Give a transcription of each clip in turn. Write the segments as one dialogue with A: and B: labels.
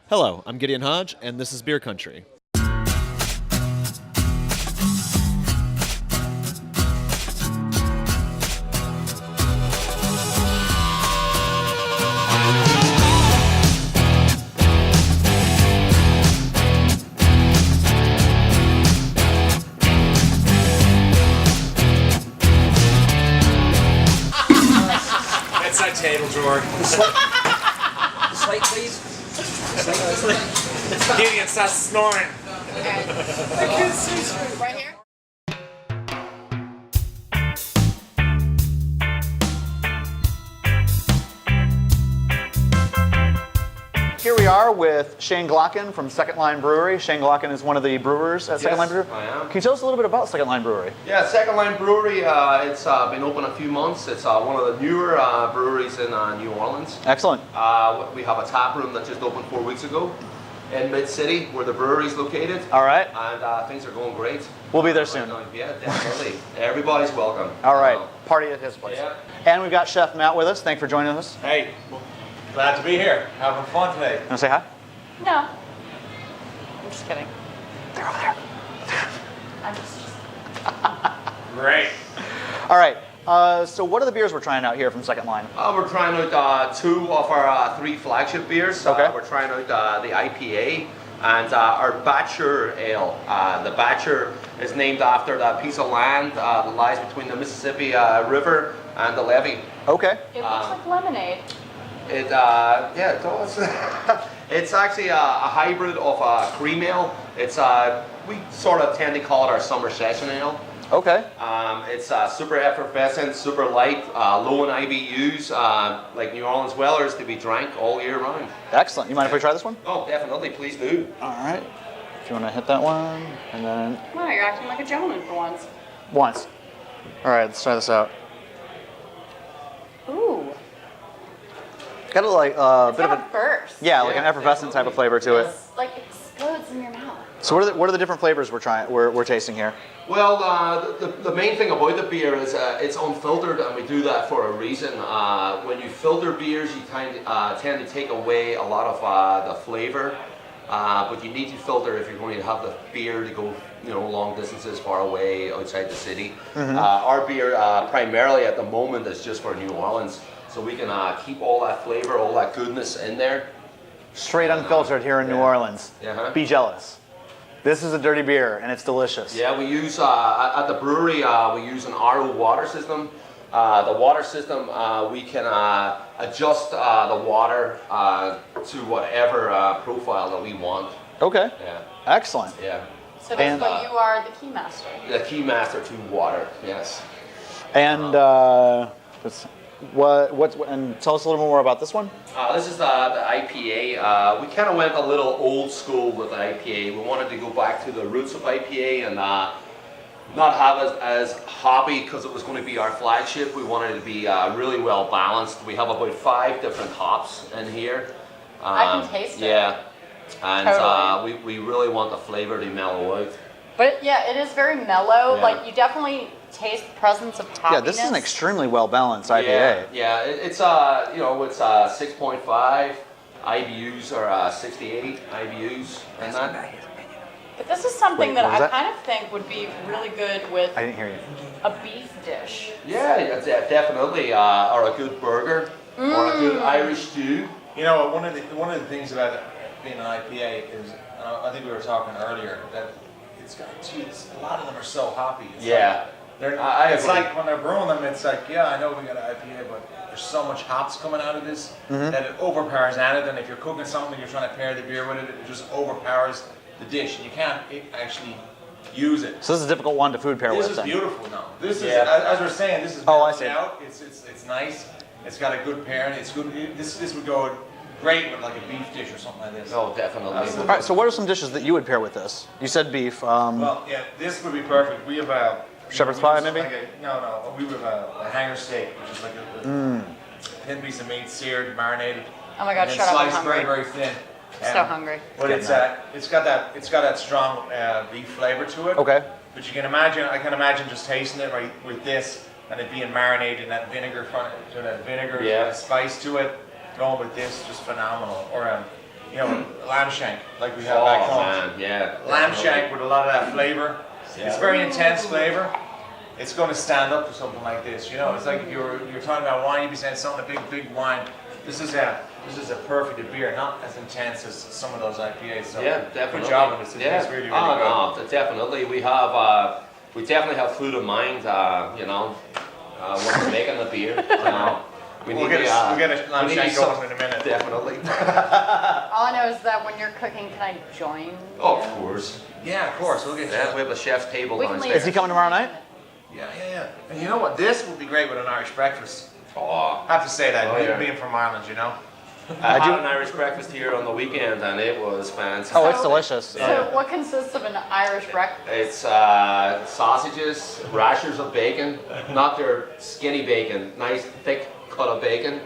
A: Hello, I'm Gideon Hodge, and this is Beer Country.
B: Bedside table drawer.
C: Slate, please.
B: Gideon, stop snoring.
D: Right here?
E: Here we are with Shane Glocken from Second Line Brewery. Shane Glocken is one of the brewers at Second Line Brewery.
F: I am.
E: Can you tell us a little bit about Second Line Brewery?
F: Yeah, Second Line Brewery, it's been open a few months. It's one of the newer breweries in New Orleans.
E: Excellent.
F: We have a tap room that just opened 4 weeks ago in Mid-City, where the brewery's located.
E: All right.
F: And things are going great.
E: We'll be there soon.
F: Yeah, definitely. Everybody's welcome.
E: All right. Party at his place.
F: Yeah.
E: And we've got Chef Matt with us. Thanks for joining us.
B: Hey, glad to be here. Having fun today.
E: Want to say hi?
D: No. I'm just kidding.
E: They're over there.
D: I'm just.
F: Great.
E: All right. So what are the beers we're trying out here from Second Line?
F: We're trying out two of our three flagship beers.
E: Okay.
F: We're trying out the IPA and our Batcher Ale. The Batcher is named after that piece of land that lies between the Mississippi River and the levee.
E: Okay.
D: It looks like lemonade.
F: It does. It's actually a hybrid of a cream ale. It's we sort of tend to call it our summer session ale.
E: Okay.
F: It's super effervescent, super light, low in IBUs, like New Orleans Wellers, to be drank all year round.
E: Excellent. You mind if we try this one?
F: Oh, definitely, please do.
E: All right. If you want to hit that one, and then
D: Wow, you're acting like a gentleman for once.
E: once. All right, let's try this out.
D: Ooh.
E: Got a bit
D: It's
E: of
D: got
E: a
D: a burst.
E: yeah, like an effervescent type of flavor to it.
D: It's like explodes in your mouth.
E: So what are the different flavors we're tasting here?
F: Well, the main thing about the beer is it's unfiltered, and we do that for a reason. When you filter beers, you tend to take away a lot of the flavor, but you need to filter if you're going to have the beer to go long distances far away outside the city. Our beer primarily at the moment is just for New Orleans, so we can keep all that flavor, all that goodness in there.
E: Straight unfiltered here in New Orleans.
F: Uh-huh.
E: Be jealous. This is a dirty beer, and it's delicious.
F: Yeah, we use, at the brewery, we use an RO water system. The water system, we can adjust the water to whatever profile that we want.
E: Okay.
F: Yeah,
E: Excellent.
F: yeah.
D: So
E: And-
D: basically, you are the key master.
F: The key master to water, yes.
E: And and tell us a little more about this one.
F: This is the IPA. We kind of went a little old school with the IPA. We wanted to go back to the roots of IPA and not have it as hoppy because it was going to be our flagship. We wanted it to be really well balanced. We have about 5 different hops in here.
D: I can taste it.
F: Yeah, and
D: Totally.
F: we really want the flavor to mellow out.
D: But yeah, it is very mellow.
F: Yeah.
D: Like you definitely taste the presence of toppiness.
E: Yeah, this is an extremely well balanced IPA.
F: Yeah, it's 6.5. IBUs are 68 IBUs, and that.
D: But this is something
E: Wait,
D: that
E: what was
D: I
E: that?
D: kind of think would be really good with
E: I didn't hear you.
D: a beef dish.
F: Yeah, definitely, or a good burger, or a good Irish stew.
B: You know, one of the things about being an IPA is, I think we were talking earlier, that a lot of them are so hoppy. It's
F: Yeah.
B: Like, it's
F: agree.
B: like when they're brewing them, it's like, yeah, I know we got an IPA, but there's so much hops coming out of this that it overpowers anything. If you're cooking something, you're trying to pair the beer with it, it just overpowers the dish, and you can't actually use it.
E: So this is a difficult one to food pair
B: This
E: with.
B: is
E: then.
B: beautiful now. This is,
F: Yeah.
B: as we're saying, this is
E: Oh, I
B: balanced
E: see.
B: out. It's nice. It's got a good pairing. It's good. This would go great with like a beef dish or something like this.
F: Oh, definitely.
B: Absolutely.
E: All right. So what are some dishes that you would pair with this? You said beef.
B: Well, yeah, this would be perfect. We have a
E: Shepherd's
B: we
E: pie,
B: use
E: maybe?
B: Like no. We have a hanger steak, which is like a thin piece of meat, seared, marinated.
D: Oh my God,
B: and then
D: shut up, I'm
B: sliced very,
D: hungry.
B: very thin.
D: So hungry.
B: But it's got that strong beef flavor to it.
E: Okay.
B: But you can imagine, I can imagine just tasting it right with this and it being marinated in that vinegar,
F: Yeah.
B: spice to it. Going with this, just phenomenal. Or you know, lamb shank, like we have back home.
F: Man, yeah.
B: Lamb shank with a lot of that flavor. It's very intense flavor. It's going to stand up to something like this. You know, it's like if you're talking about wine, you'd be saying something big wine. This is a perfect beer, not as intense as some of those IPAs. So
F: Yeah, definitely.
B: good job on this. It's really good.
F: No, definitely. We definitely have food in mind. When we're making the beer.
B: We'll get a lamb shank going in a minute.
F: Definitely.
D: All I know is that when you're cooking, can I join?
F: Oh, of course.
B: Yeah, of course. We'll get
F: Yeah, we have a chef's table
D: We can
F: downstairs.
D: leave.
E: Is he coming tomorrow night?
B: Yeah. And you know what? This would be great with an Irish breakfast.
F: Oh,
B: I have to say that,
F: yeah.
B: being from Ireland, you know.
F: I had an Irish breakfast here on the weekend, and it was fantastic.
E: Oh, it's delicious.
D: So what consists of an Irish breakfast?
F: It's sausages, rashers of bacon, not their skinny bacon, nice thick cut of bacon.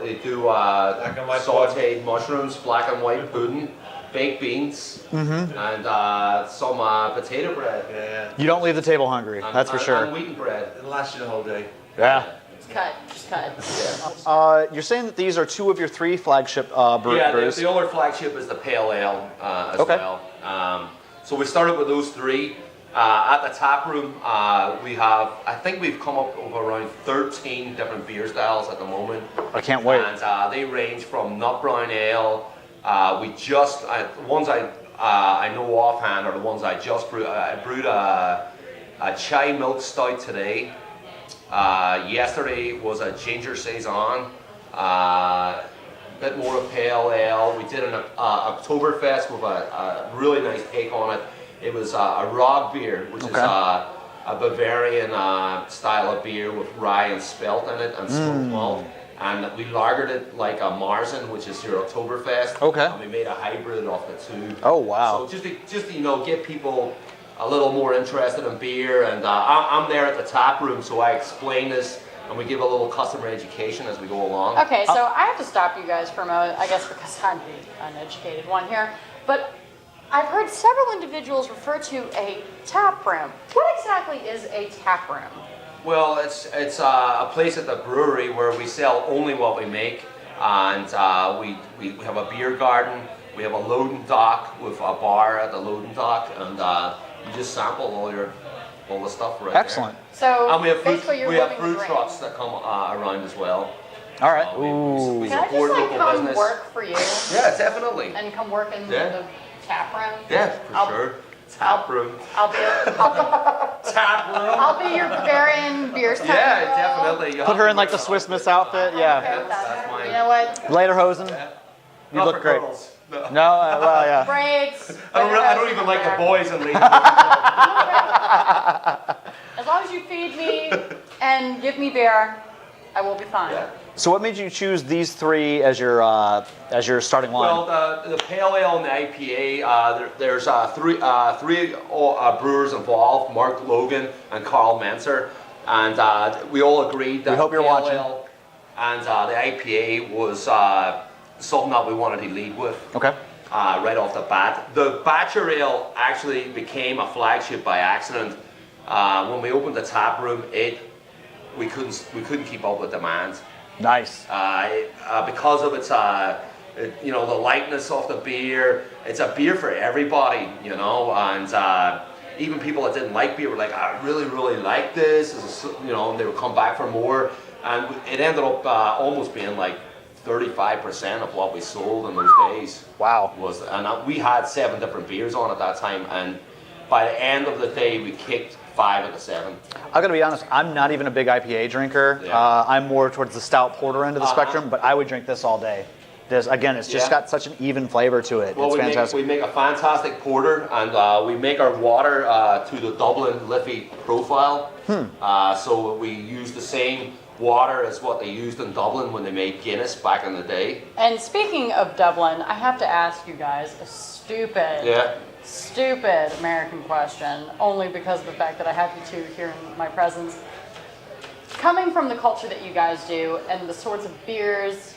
F: They do
B: and white
F: sauteed mushrooms, black and white pudding, baked beans, and some potato bread.
B: Yeah.
E: You don't leave the table hungry,
F: And-
E: that's for
F: and-
E: sure.
F: And wheaten bread.
B: It'll last you the whole day.
E: Yeah.
D: Just cut.
E: You're saying that these are 2 of your 3 flagship
F: Yeah,
E: brews?
F: the other flagship is the Pale Ale as
E: Okay.
F: well. So we started with those 3. At the tap room, I think we've come up with around 13 different beer styles at the moment.
E: I can't wait.
F: And they range from nut brown ale. The ones I know offhand are the ones I just brewed. I brewed a chai milk stout today. Yesterday was a ginger saison. Bit more of pale ale. We did an Oktoberfest with a really nice take on it. It was a Rog beer, which is a Bavarian style of beer with rye and spelt in it and smoked malt. And we lagered it like a Marzen, which is your Oktoberfest.
E: Okay.
F: And we made a hybrid of the 2.
E: Oh, wow.
F: So just to get people a little more interested in beer, and I'm there at the tap room, so I explain this, and we give a little customer education as we go along.
D: Okay, so I have to stop you guys for a moment, I guess because I'm the uneducated one here. But I've heard several individuals refer to a tap room. What exactly is a tap room?
F: Well, it's a place at the brewery where we sell only what we make, and we have a beer garden. We have a loading dock with a bar at the loading dock, and you just sample all the stuff right
E: Excellent.
F: there.
D: So
F: And we have
D: basically you're
F: we have
D: moving
F: fruit
D: drinks.
F: trucks that come around as well.
E: All right.
F: We
D: Can I just
F: support
D: like
F: local
D: come
F: business.
D: work for you
F: Yeah, definitely.
D: and come work in
F: Yeah.
D: the tap room?
F: Yeah, for sure. Tap room.
D: I'll be I'll be your Bavarian beer stand
F: Yeah,
D: girl.
F: definitely. You
E: Put
F: have
E: her
F: to
E: in like
F: wear
E: the
F: a
E: Swiss Miss
F: outfit.
E: outfit,
D: Okay
E: yeah.
D: with
F: That's
D: that.
F: mine.
D: You know what?
E: Lederhosen. You
F: Not
E: look
F: for
E: great.
F: girls. No.
E: No, well, yeah.
D: Braids.
F: I don't even like the boys and ladies.
D: As long as you feed me and give me beer, I will be fine.
F: Yeah.
E: So what made you choose these 3 as your starting line?
F: Well, the Pale Ale and the IPA, there's three brewers involved, Mark Logan and Carl Menser, and we all agreed that
E: We hope
F: the
E: you're
F: Pale
E: watching.
F: Ale and the IPA was something that we wanted to lead with.
E: Okay.
F: Right off the bat. The Batcher Ale actually became a flagship by accident. When we opened the tap room, we couldn't keep up with demand.
E: Nice.
F: Because of its the lightness of the beer. It's a beer for everybody, and even people that didn't like beer were like, I really like this, and they would come back for more, and it ended up almost being like 35% of what we sold in those days.
E: Wow.
F: And we had 7 different beers on at that time, and by the end of the day, we kicked 5 of the 7.
E: I gotta be honest, I'm not even a big IPA drinker.
F: Yeah.
E: I'm more towards the stout porter end of the spectrum, but I would drink this all day. It's just got such an even flavor to it.
F: Well,
E: it's fantastic.
F: we make a fantastic porter, and we make our water to the Dublin Liffey profile. So we use the same water as what they used in Dublin when they made Guinness back in the day.
D: And speaking of Dublin, I have to ask you guys a stupid American question, only because of the fact that I have you two here in my presence. Coming from the culture that you guys do and the sorts of beers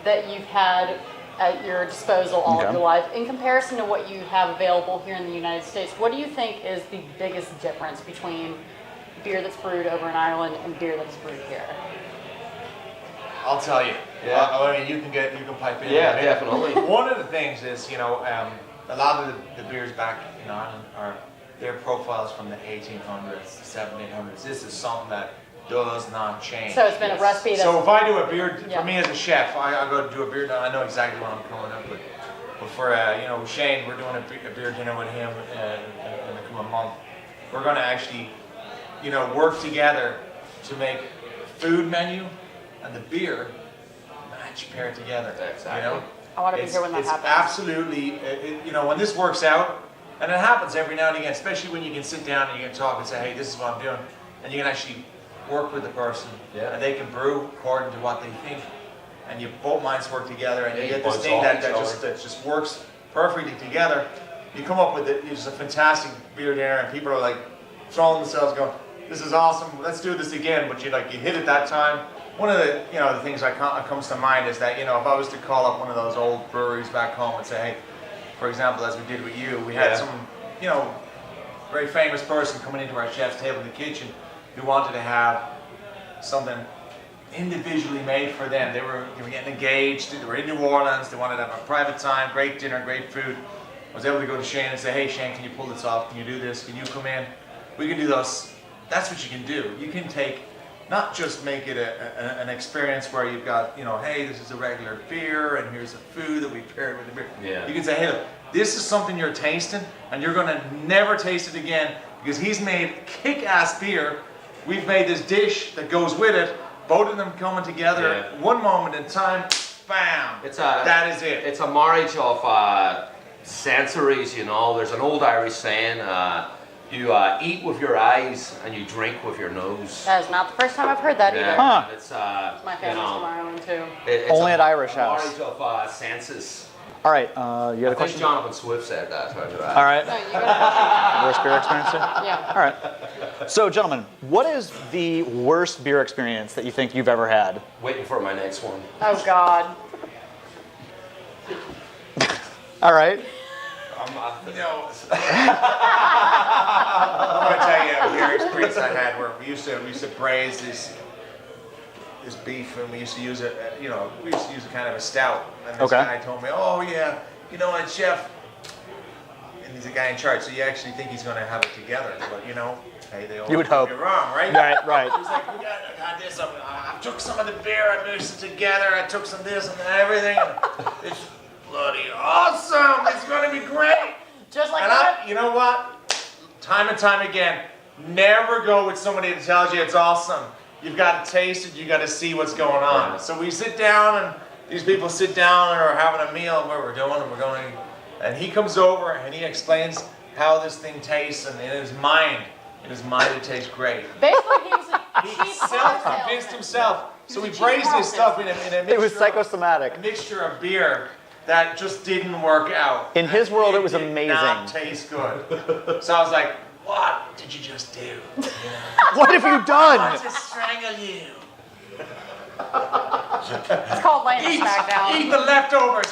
D: that you've had at your disposal all of your life, in comparison to what you have available here in the United States, what do you think is the biggest difference between beer that's brewed over in Ireland and beer that's brewed here?
B: I'll tell you.
F: Yeah.
B: I mean, you can pipe in.
F: Yeah,
B: I mean,
F: definitely.
B: One of the things is, you know, a lot of the beers back in Ireland are their profiles from the 1800s, 1700s. This is something that does not change.
D: So it's been a recipe that's...
B: So if I do a beer,
D: Yeah.
B: for me as a chef, I go to do a beer. I know exactly what I'm coming up with. But for you know, Shane, we're doing a beer dinner with him in the coming month. We're going to actually, you know, work together to make food menu and the beer match pair together.
F: Exactly.
B: You know,
D: I want to be here when that
B: it's
D: happens.
B: absolutely, you know, when this works out, and it happens every now and again, especially when you can sit down and you can talk and say, hey, this is what I'm doing, and you can actually work with the person,
F: Yeah.
B: and they can brew according to what they think, and you both minds work together, and
F: Yeah,
B: you
F: you
B: get this
F: bounce
B: thing
F: off
B: that
F: each other.
B: just works perfectly together. You come up with it's a fantastic beer dinner, and people are like throwing themselves, going, "This is awesome! Let's do this again." But you hit it that time. One of the the things that comes to mind is that if I was to call up one of those old breweries back home and say, hey, for example, as we did with you, we had some very famous person coming into our chef's table in the kitchen who wanted to have something individually made for them. They were getting engaged. They were in New Orleans. They wanted to have a private time, great dinner, great food. I was able to go to Shane and say, hey, Shane, can you pull this off? Can you do this? Can you come in? We can do those. That's what you can do. You can take, not just make it an experience where you've got, hey, this is a regular beer and here's the food that we paired with the beer.
F: Yeah.
B: You can say, hey, look, this is something you're tasting and you're going to never taste it again because he's made kick-ass beer. We've made this dish that goes with it. Both of them coming together at one moment in time, bam, that is it.
F: It's a marriage of sensories, There's an old Irish saying, you eat with your eyes and you drink with your nose.
D: That is not the first time I've heard that either.
E: Huh.
F: It's,
D: My family's from Ireland too.
F: it's
E: Only at Irish House.
F: Marriage of senses.
E: All right, you had a
F: I think
E: question?
F: Jonathan Swift said that.
E: All right.
D: No, you got
E: Worst beer experience?
D: Yeah.
E: All right. So, gentlemen, what is the worst beer experience that you think you've ever had?
F: Waiting for my next one.
D: Oh God.
E: All right.
B: I'm going to tell you a beer experience I had where we used to braise this beef, and we used to use it. We used to use a kind of a stout. And this guy told me, "Oh yeah, what, chef?" And he's a guy in charge, so you actually think he's going to have it together, but hey, they always
E: You would hope.
B: you're wrong, right?
E: Right.
B: He's like, "We got this. I took some of the beer, I mixed it together. I took some of this and everything. And it's bloody awesome. It's going to be great."
D: Just like
B: And
D: that.
B: you know what? Time and time again, never go with somebody that tells you it's awesome. You've got to taste it. You got to see what's going on.
F: Right.
B: So we sit down, and these people sit down and are having a meal, and what we're doing, and we're going. And he comes over and he explains how this thing tastes, and in his mind, it tastes great.
D: Basically, he was a
B: He
D: cheap car
B: self-convinced
D: salesman.
B: himself. So we
D: He was a cheap
B: braised
D: car
B: this stuff in
D: salesman.
B: a mixture.
E: It was
B: of-
E: psychosomatic.
B: a mixture of beer that just didn't work out.
E: In his world, it was
B: did
E: amazing.
B: Not taste good. So I was like, "What did you just do?
E: What have you
B: I
E: done?
B: want to strangle you.
D: It's called laying a
B: Eat
D: smackdown.
B: the leftovers.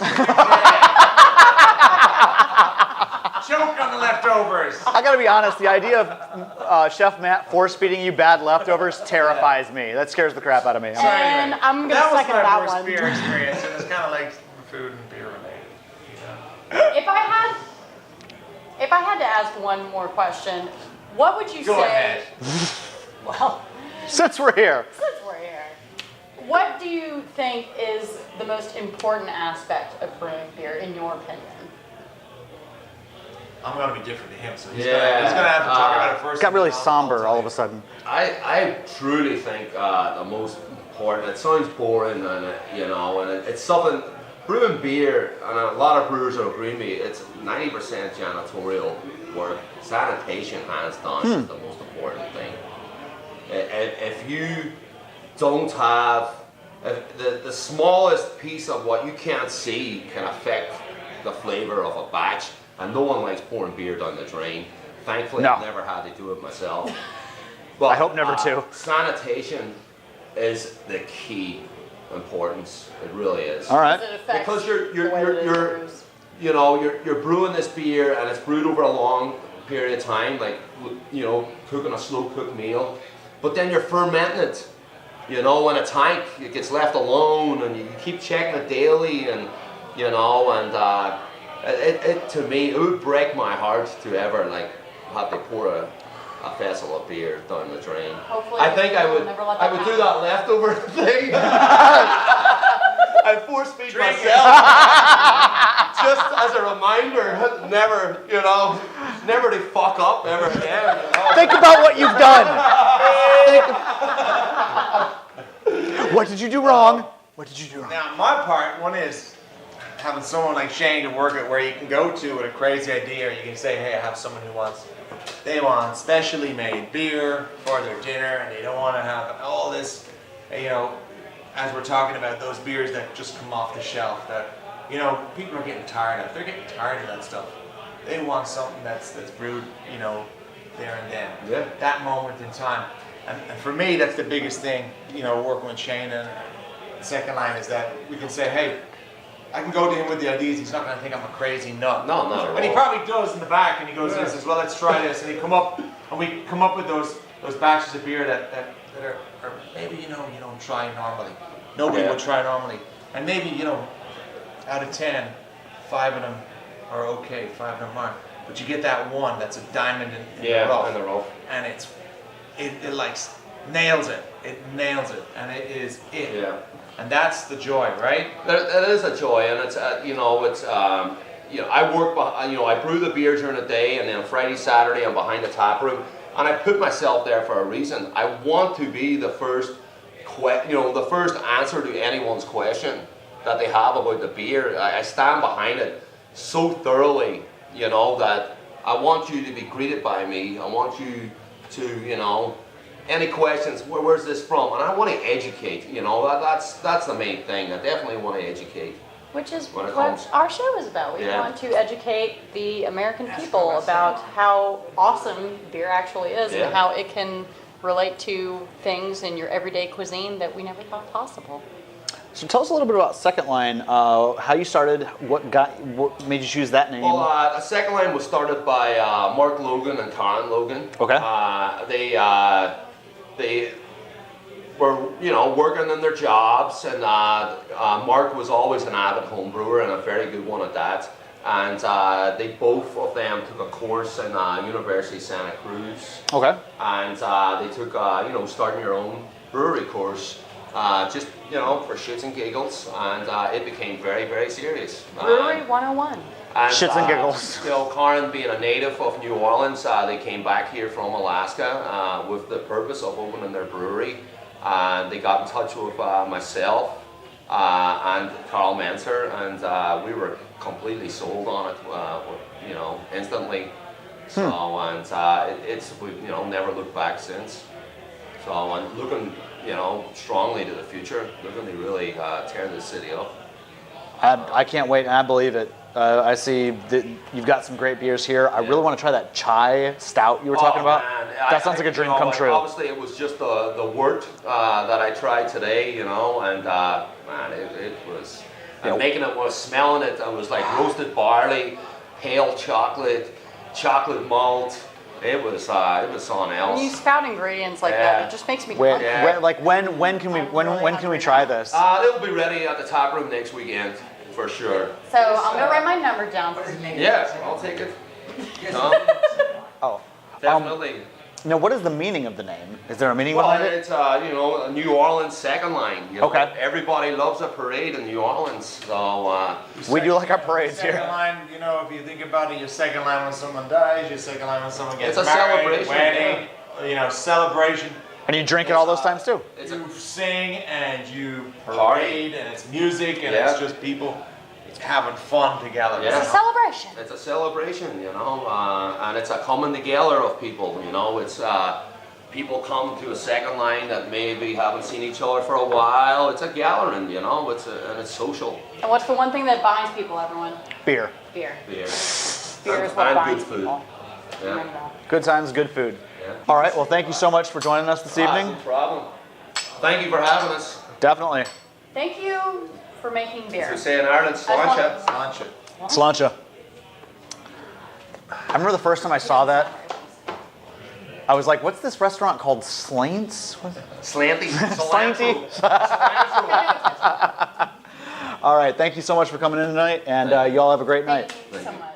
B: Choke on the leftovers."
E: I gotta be honest, the idea of Chef Matt force feeding you bad leftovers terrifies me. That scares the crap out of me.
B: So anyway,
D: And I'm gonna
B: that was
D: second
B: my
D: that
B: worst
D: one.
B: beer experience, and it's kind of like food and beer related.
D: If I had to ask one more question, what would you
B: Go
D: say?
B: ahead.
D: Well,
E: Since we're here,
D: since we're here, what do you think is the most important aspect of brewing beer, in your opinion?
B: I'm going to be different to him, so he's
F: Yeah.
B: going to have to talk about it first.
E: got really
B: and then I'll
E: somber
B: tell
E: all
B: you.
E: of a sudden.
F: I truly think the most important. It sounds boring, and it's something. Brewing beer, and a lot of brewers will agree with me. It's 90% janitorial work. Sanitation, hands down, is the most important thing. If you don't have the smallest piece of what you can't see can affect the flavor of a batch, and no one likes pouring beer down the drain. Thankfully,
E: No.
F: I've never had to do it myself. But
E: I hope never to.
F: Sanitation is the key importance. It really is.
E: All right.
D: Does it affect
F: Because you're
D: the way that it brews?
F: you're brewing this beer, and it's brewed over a long period of time, like cooking a slow cooked meal. But then you're fermenting it You know, in a tank, it gets left alone, and you keep checking it daily, and you know, and it to me, it would break my heart to ever like have to pour a vessel of beer down the drain.
D: Hopefully,
F: I think I
D: we'll
F: would.
D: never let
F: I
D: that
F: would do
D: happen.
F: that leftover thing. I'd force feed myself, just as a reminder, never, you know, never to fuck up ever again. You know?
E: Think about what you've done. What did you do wrong? What did you do wrong?
B: Now, my part, one is having someone like Shane to work at where you can go to with a crazy idea, or you can say, hey, I have someone who they want specially made beer for their dinner, and they don't want to have all this, you know, as we're talking about those beers that just come off the shelf that, you know, people are getting tired of. They're getting tired of that stuff. They want something that's brewed, you know, there and then.
F: Yeah.
B: That moment in time. And for me, that's the biggest thing, you know, working with Shane and the second line is that we can say, hey, I can go to him with the ideas. He's not going to think I'm a crazy nut.
F: No, not at all.
B: And he probably does in the back, and he goes and says, well, let's try this. And we come up with those batches of beer that are maybe, you know, you don't try normally. Nobody would try normally. And maybe, you know, out of 10, 5 of them are okay, 5 of them aren't. But you get that one that's a diamond in the rough.
F: in the rough.
B: And it like nails it. It nails it. And it is it.
F: Yeah.
B: And that's the joy, right?
F: That is a joy, and it's you know, it's you know, I work behind, you know, I brew the beer during the day, and then Friday, Saturday, I'm behind the tap room, and I put myself there for a reason. I want to be the first, the first answer to anyone's question that they have about the beer. I stand behind it so thoroughly, you know, that I want you to be greeted by me. I want you to, you know. Any questions? Where's this from? And I want to educate. You know, that's the main thing. I definitely want to educate.
D: Which is
F: When it
D: what
F: comes-
D: our show is about. We
F: Yeah.
D: want to educate the American people about how awesome beer actually is
F: Yeah.
D: and how it can relate to things in your everyday cuisine that we never thought possible.
E: So tell us a little bit about Second Line, how you started, what made you choose that name?
F: Well, the second line was started by Mark Logan and Karen Logan.
E: Okay.
F: They were, you know, working in their jobs, and Mark was always an avid home brewer and a very good one at that. And they both of them took a course in University of Santa Cruz.
E: Okay.
F: And they took, you know, starting your own brewery course, just, you know, for shits and giggles, and it became very, very serious.
D: Brewery 101.
F: And,
E: Shits and giggles.
F: You know, Karen being a native of New Orleans, they came back here from Alaska with the purpose of opening their brewery. And they got in touch with myself and Carl Menser, and we were completely sold on it, you know, instantly. So, and we've, you know, never looked back since. So, I'm looking, you know, strongly to the future, looking to really tear this city up.
E: I can't wait, and I believe it. I see that you've got some great beers here. I really want to try that chai stout you were talking about.
F: Man.
E: That sounds like a dream come true.
F: Obviously, it was just the wort that I tried today, you know, and man, it was. And making it was smelling it. I was like roasted barley, pale chocolate malt. It was something else.
D: When you spout ingredients like that, it just makes me hungry.
E: When can we try this?
F: It'll be ready at the tap room next weekend for sure.
D: So I'm gonna write my number down for you.
F: Yeah, I'll take it. No,
E: Oh,
F: definitely.
E: now what is the meaning of the name? Is there a meaning
F: Well,
E: behind it?
F: it's you know, a New Orleans second line. You know,
E: Okay.
F: Everybody loves a parade in New Orleans, so
E: We do like our parades
B: Second
E: here.
B: line, you know, if you think about it, your second line when someone dies, your second line when someone gets
F: It's a
B: married,
F: celebration,
B: wedding, you know, celebration.
E: And you drink it all those times too.
F: it's
B: You sing and you
F: Party.
B: parade and it's music and
F: Yeah.
B: it's just people having fun together.
F: Yeah.
D: It's a celebration.
F: It's a celebration, you know, and it's a coming together of people, you know. It's people come to a second line that maybe haven't seen each other for a while. It's a gathering, you know. And it's social.
D: And what's the one thing that binds people, everyone?
E: Beer.
D: Beer.
F: Beer.
D: Beer is what
F: And
D: binds
F: good food.
D: people.
F: Yeah.
D: Remember that.
E: Good times, good food.
F: Yeah.
E: All right, well, thank you so much for joining us this evening.
F: No problem. Thank you for having us.
E: Definitely.
D: Thank you for making beer.
F: As we say in Ireland, sláinte.
B: Sláinte.
E: Sláinte. I remember the first time I saw that. I was like, what's this restaurant called? Slaint's?
F: Slanty.
E: Slanty.
F: Cilantro.
E: All right, thank you so much for coming in tonight, and you all have a great night.
D: Thank you so much.